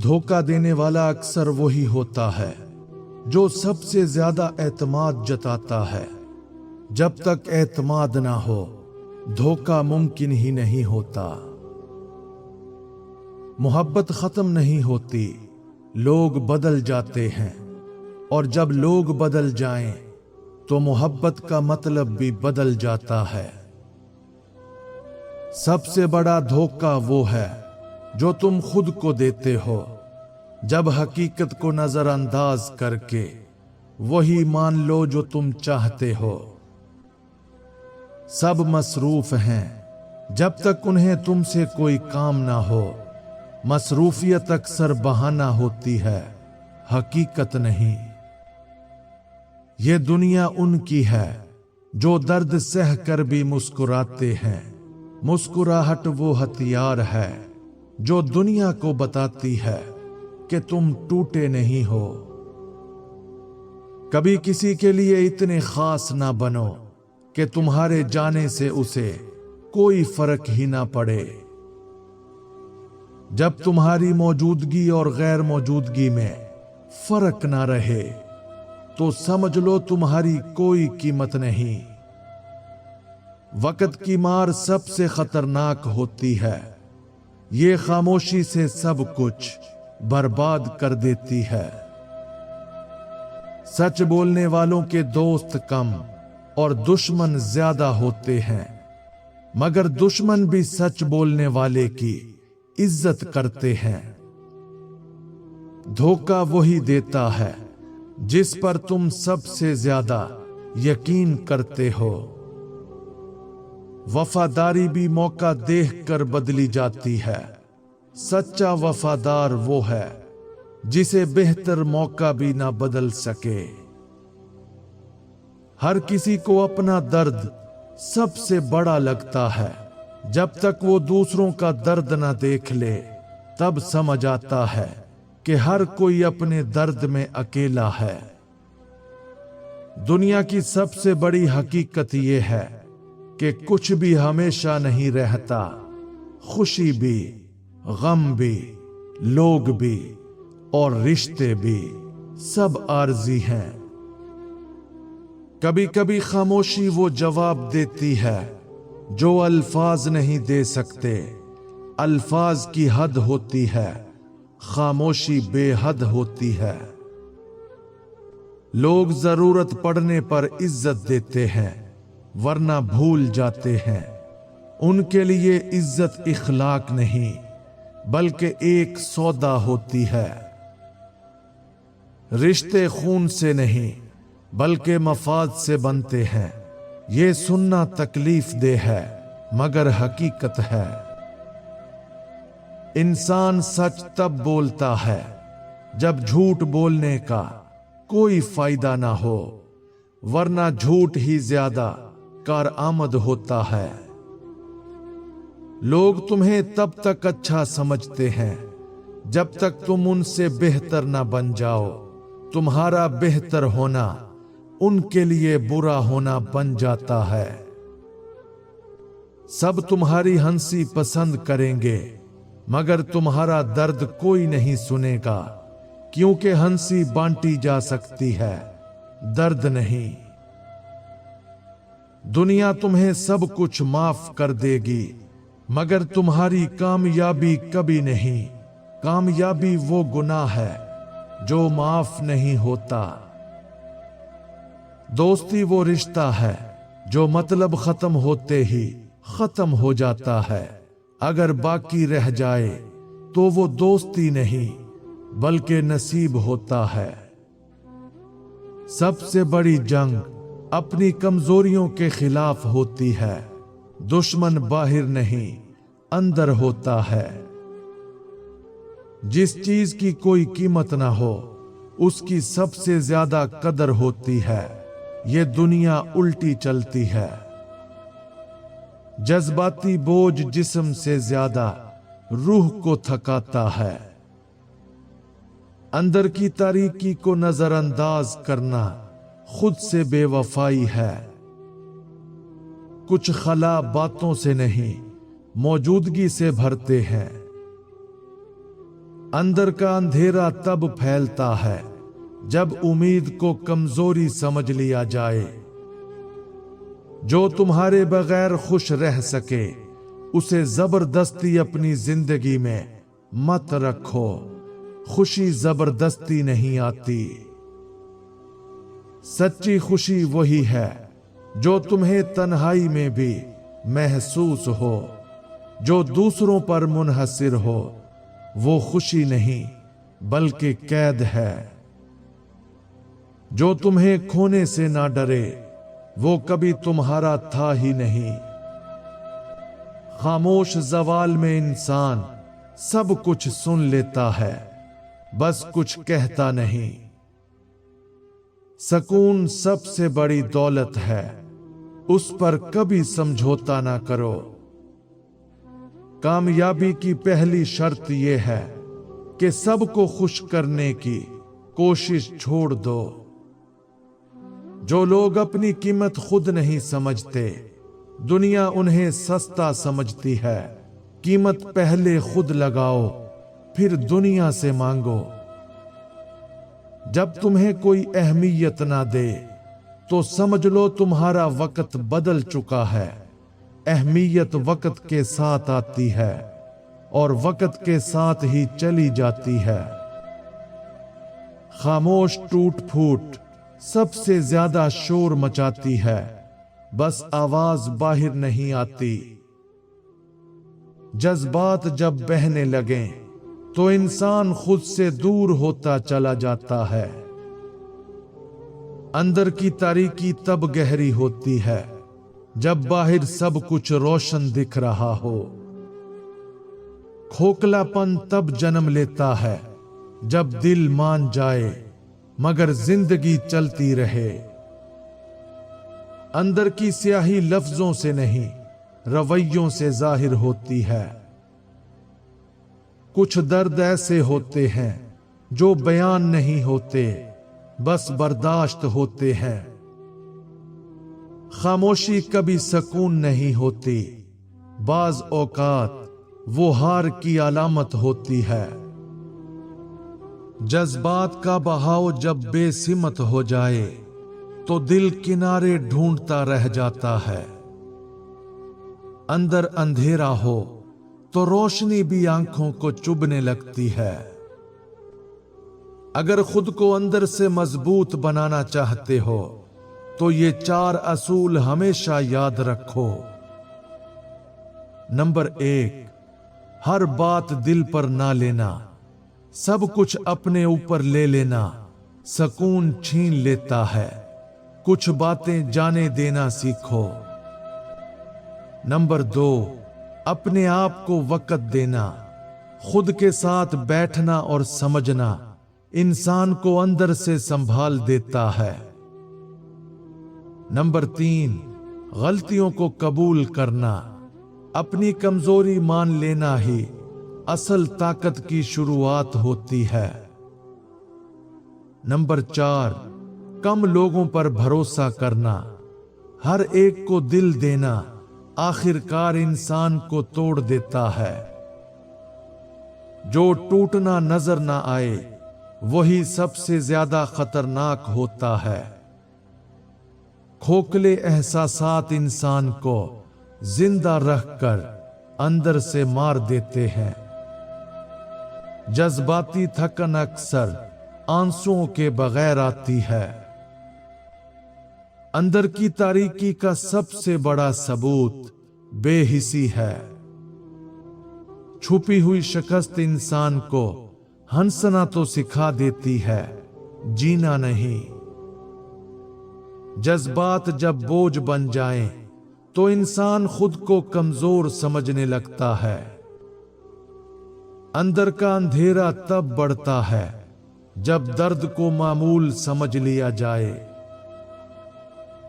دھوکہ دینے والا اکثر وہی ہوتا ہے جو سب سے زیادہ اعتماد جتاتا ہے۔ جب تک اعتماد نہ ہو دھوکہ ممکن ہی نہیں ہوتا۔ محبت ختم نہیں ہوتی، لوگ بدل جاتے ہیں، اور جب لوگ بدل جائیں تو محبت کا مطلب بھی بدل جاتا ہے۔ سب سے بڑا دھوکہ وہ ہے جو تم خود کو دیتے ہو، جب حقیقت کو نظر انداز کر کے وہی مان لو جو تم چاہتے ہو۔ سب مصروف ہیں جب تک انہیں تم سے کوئی کام نہ ہو۔ مصروفیت اکثر بہانہ ہوتی ہے، حقیقت نہیں۔ یہ دنیا ان کی ہے جو درد سہ کر بھی مسکراتے ہیں۔ مسکراہٹ وہ ہتھیار ہے جو دنیا کو بتاتی ہے کہ تم ٹوٹے نہیں ہو۔ کبھی کسی کے لیے اتنے خاص نہ بنو کہ تمہارے جانے سے اسے کوئی فرق ہی نہ پڑے۔ جب تمہاری موجودگی اور غیر موجودگی میں فرق نہ رہے تو سمجھ لو تمہاری کوئی قیمت نہیں۔ وقت کی مار سب سے خطرناک ہوتی ہے، یہ خاموشی سے سب کچھ برباد کر دیتی ہے۔ سچ بولنے والوں کے دوست کم اور دشمن زیادہ ہوتے ہیں، مگر دشمن بھی سچ بولنے والے کی عزت کرتے ہیں۔ دھوکہ وہی دیتا ہے جس پر تم سب سے زیادہ یقین کرتے ہو۔ وفاداری بھی موقع دیکھ کر بدلی جاتی ہے۔ سچا وفادار وہ ہے جسے بہتر موقع بھی نہ بدل سکے۔ ہر کسی کو اپنا درد سب سے بڑا لگتا ہے، جب تک وہ دوسروں کا درد نہ دیکھ لے تب سمجھ آتا ہے کہ ہر کوئی اپنے درد میں اکیلا ہے۔ دنیا کی سب سے بڑی حقیقت یہ ہے کہ کچھ بھی ہمیشہ نہیں رہتا، خوشی بھی، غم بھی، لوگ بھی اور رشتے بھی سب عارضی ہیں۔ کبھی کبھی خاموشی وہ جواب دیتی ہے جو الفاظ نہیں دے سکتے۔ الفاظ کی حد ہوتی ہے، خاموشی بے حد ہوتی ہے۔ لوگ ضرورت پڑنے پر عزت دیتے ہیں ورنہ بھول جاتے ہیں۔ ان کے لیے عزت اخلاق نہیں بلکہ ایک سودا ہوتی ہے۔ رشتے خون سے نہیں بلکہ مفاد سے بنتے ہیں۔ یہ سننا تکلیف دہ ہے مگر حقیقت ہے۔ انسان سچ تب بولتا ہے جب جھوٹ بولنے کا کوئی فائدہ نہ ہو، ورنہ جھوٹ ہی زیادہ کارآمد ہوتا ہے۔ لوگ تمہیں تب تک اچھا سمجھتے ہیں جب تک تم ان سے بہتر نہ بن جاؤ۔ تمہارا بہتر ہونا ان کے لیے برا ہونا بن جاتا ہے۔ سب تمہاری ہنسی پسند کریں گے مگر تمہارا درد کوئی نہیں سنے گا، کیونکہ ہنسی بانٹی جا سکتی ہے، درد نہیں۔ دنیا تمہیں سب کچھ معاف کر دے گی مگر تمہاری کامیابی کبھی نہیں۔ کامیابی وہ گناہ ہے جو معاف نہیں ہوتا۔ دوستی وہ رشتہ ہے جو مطلب ختم ہوتے ہی ختم ہو جاتا ہے۔ اگر باقی رہ جائے تو وہ دوستی نہیں بلکہ نصیب ہوتا ہے۔ سب سے بڑی جنگ اپنی کمزوریوں کے خلاف ہوتی ہے۔ دشمن باہر نہیں اندر ہوتا ہے۔ جس چیز کی کوئی قیمت نہ ہو اس کی سب سے زیادہ قدر ہوتی ہے۔ یہ دنیا الٹی چلتی ہے۔ جذباتی بوجھ جسم سے زیادہ روح کو تھکاتا ہے۔ اندر کی تاریکی کو نظر انداز کرنا خود سے بے وفائی ہے۔ کچھ خلا باتوں سے نہیں موجودگی سے بھرتے ہیں۔ अंदर का अंधेरा तब फैलता है जब उम्मीद को कमजोरी समझ लिया जाए। जो तुम्हारे बगैर खुश रह सके उसे जबरदस्ती अपनी जिंदगी में मत रखो। खुशी जबरदस्ती नहीं आती। सच्ची खुशी वही है जो तुम्हें तन्हाई में भी महसूस हो। जो दूसरों पर मुनहसिर हो वो खुशी नहीं बल्कि कैद है। जो तुम्हें खोने से ना डरे वो कभी तुम्हारा था ही नहीं। खामोश जवाल में इंसान सब कुछ सुन लेता है, बस कुछ कहता नहीं। सुकून सबसे बड़ी दौलत है, उस पर कभी समझौता ना करो। कामयाबी की पहली शर्त यह है कि सबको खुश करने की कोशिश छोड़ दो। जो लोग अपनी कीमत खुद नहीं समझते, दुनिया उन्हें सस्ता समझती है। कीमत पहले खुद लगाओ, फिर दुनिया से मांगो। जब तुम्हें कोई अहमियत ना दे तो समझ लो तुम्हारा वक्त बदल चुका है। अहमियत वक्त के साथ आती है और वक्त के साथ ही चली जाती है। खामोश टूट फूट सबसे ज्यादा शोर मचाती है, बस आवाज बाहर नहीं आती। जज्बात जब बहने लगें तो इंसान खुद से दूर होता चला जाता है। अंदर की तारीकी तब गहरी होती है जब बाहर सब कुछ रोशन दिख रहा हो। खोखलापन तब जन्म लेता है जब दिल मान जाए मगर जिंदगी चलती रहे। अंदर की स्याही लफ्जों से नहीं रवैयों से जाहिर होती है। कुछ दर्द ऐसे होते हैं जो बयान नहीं होते, बस बर्दाश्त होते हैं। खामोशी कभी सुकून नहीं होती, बाज औकात वो हार की अलामत होती है। जज्बात का बहाव जब बेसिमत हो जाए तो दिल किनारे ढूंढता रह जाता है। अंदर अंधेरा हो तो रोशनी भी आंखों को चुभने लगती है। अगर खुद को अंदर से मजबूत बनाना चाहते हो तो ये 4 असूल हमेशा याद रखो। नंबर 1, हर बात दिल पर ना लेना। सब कुछ अपने ऊपर ले लेना सुकून छीन लेता है। कुछ बातें जाने देना सीखो। नंबर 2, अपने आप को वक्त देना। खुद के साथ बैठना और समझना इंसान को अंदर से संभाल देता है। नंबर 3, गलतियों को कबूल करना। अपनी कमजोरी मान लेना ही असल ताकत की शुरुआत होती है। नंबर 4, कम लोगों पर भरोसा करना। हर एक को दिल देना आखिरकार इंसान को तोड़ देता है। जो टूटना नजर ना आए वही सबसे ज्यादा खतरनाक होता है। खोखले एहसासात इंसान को जिंदा रखकर अंदर से मार देते हैं। जज्बाती थकन अक्सर आंसुओं के बगैर आती है। अंदर की तारीकी का सबसे बड़ा सबूत बेहिसी है। छुपी हुई शिकस्त इंसान को हंसना तो सिखा देती है, जीना नहीं। जज्बात जब बोझ बन जाएं, तो इंसान खुद को कमजोर समझने लगता है। अंदर का अंधेरा तब बढ़ता है जब दर्द को मामूल समझ लिया जाए।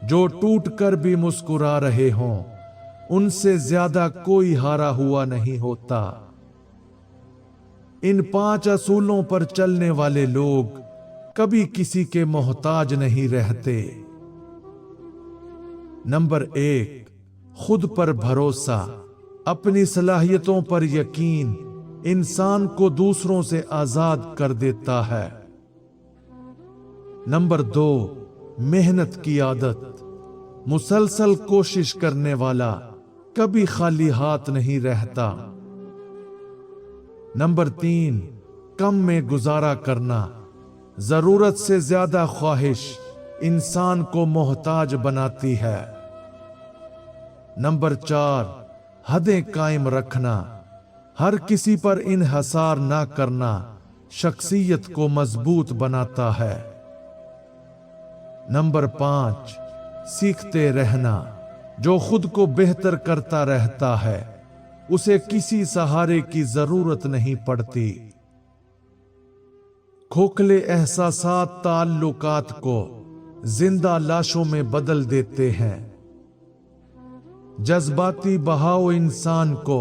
जो टूट कर भी मुस्कुरा रहे हों, उनसे ज्यादा कोई हारा हुआ नहीं होता। इन 5 असूलों पर चलने वाले लोग कभी किसी के मोहताज नहीं रहते। नंबर 1, खुद पर भरोसा। अपनी सलाहियतों पर यकीन इंसान को दूसरों से आजाद कर देता है। नंबर 2, मेहनत की आदत। मुसलसल कोशिश करने वाला कभी खाली हाथ नहीं रहता। नंबर 3, कम में गुजारा करना। जरूरत से ज्यादा ख्वाहिश इंसान को मोहताज बनाती है। नंबर 4, हदें कायम रखना। हर किसी पर इन्हिसार ना करना शख्सियत को मजबूत बनाता है। नंबर 5, सीखते रहना। जो खुद को बेहतर करता रहता है उसे किसी सहारे की जरूरत नहीं पड़ती। खोखले एहसासात ताल्लुकात को जिंदा लाशों में बदल देते हैं। जज्बाती बहाव इंसान को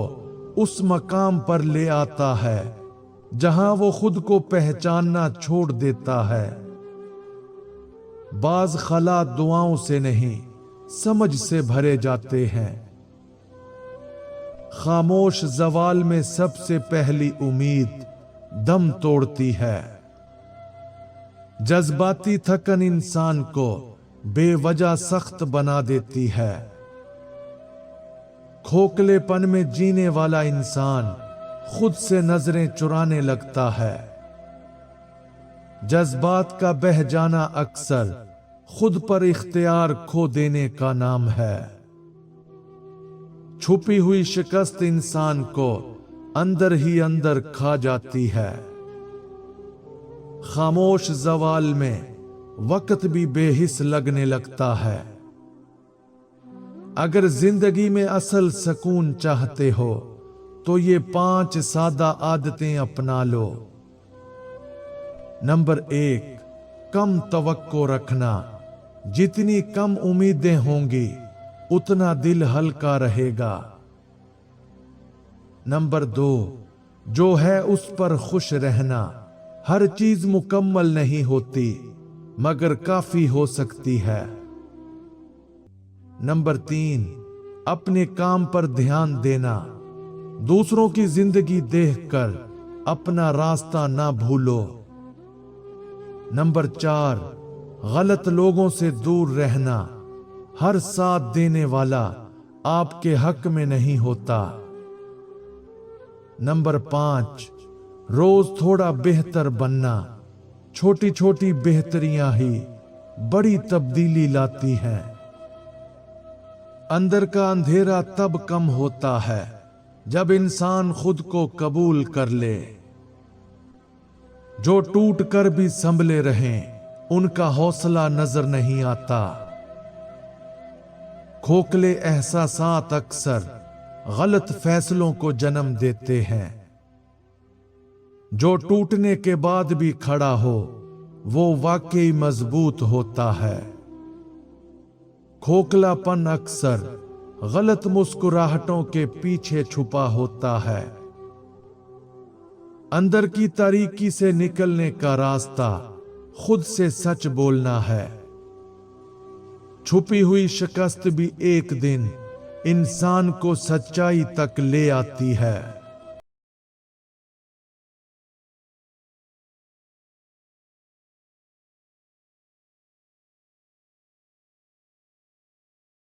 उस मकाम पर ले आता है जहां वो खुद को पहचानना छोड़ देता है। बाज खला दुआओं से नहीं समझ से भरे जाते हैं। खामोश जवाल में सबसे पहली उम्मीद दम तोड़ती है। जज्बाती थकन इंसान को बेवजह सख्त बना देती है। खोखलेपन में जीने वाला इंसान खुद से नजरें चुराने लगता है। जज्बात का बह जाना अक्सर खुद पर इख्तियार खो देने का नाम है। छुपी हुई शिकस्त इंसान को अंदर ही अंदर खा जाती है। खामोश जवाल में वक्त भी बेहिस लगने लगता है। अगर जिंदगी में असल सुकून चाहते हो तो ये 5 सादा आदतें अपना लो। नंबर 1, कम तवक्को रखना। जितनी कम उम्मीदें होंगी उतना दिल हल्का रहेगा। नंबर 2, जो है उस पर खुश रहना। हर चीज मुकम्मल नहीं होती मगर काफी हो सकती है। नंबर 3, अपने काम पर ध्यान देना। दूसरों की जिंदगी देखकर अपना रास्ता ना भूलो। नंबर 4, गलत लोगों से दूर रहना। हर साथ देने वाला आपके हक में नहीं होता। नंबर 5, रोज थोड़ा बेहतर बनना। छोटी छोटी बेहतरियां ही बड़ी तब्दीली लाती हैं। अंदर का अंधेरा तब कम होता है जब इंसान खुद को कबूल कर ले। जो टूट कर भी संभले रहें उनका हौसला नजर नहीं आता। खोखले एहसासात अक्सर गलत फैसलों को जन्म देते हैं। जो टूटने के बाद भी खड़ा हो वो वाकई मजबूत होता है। खोखलापन अक्सर गलत मुस्कुराहटों के पीछे छुपा होता है। अंदर की तारीकी से निकलने का रास्ता खुद से सच बोलना है। छुपी हुई शिकस्त भी एक दिन इंसान को सच्चाई तक ले आती है।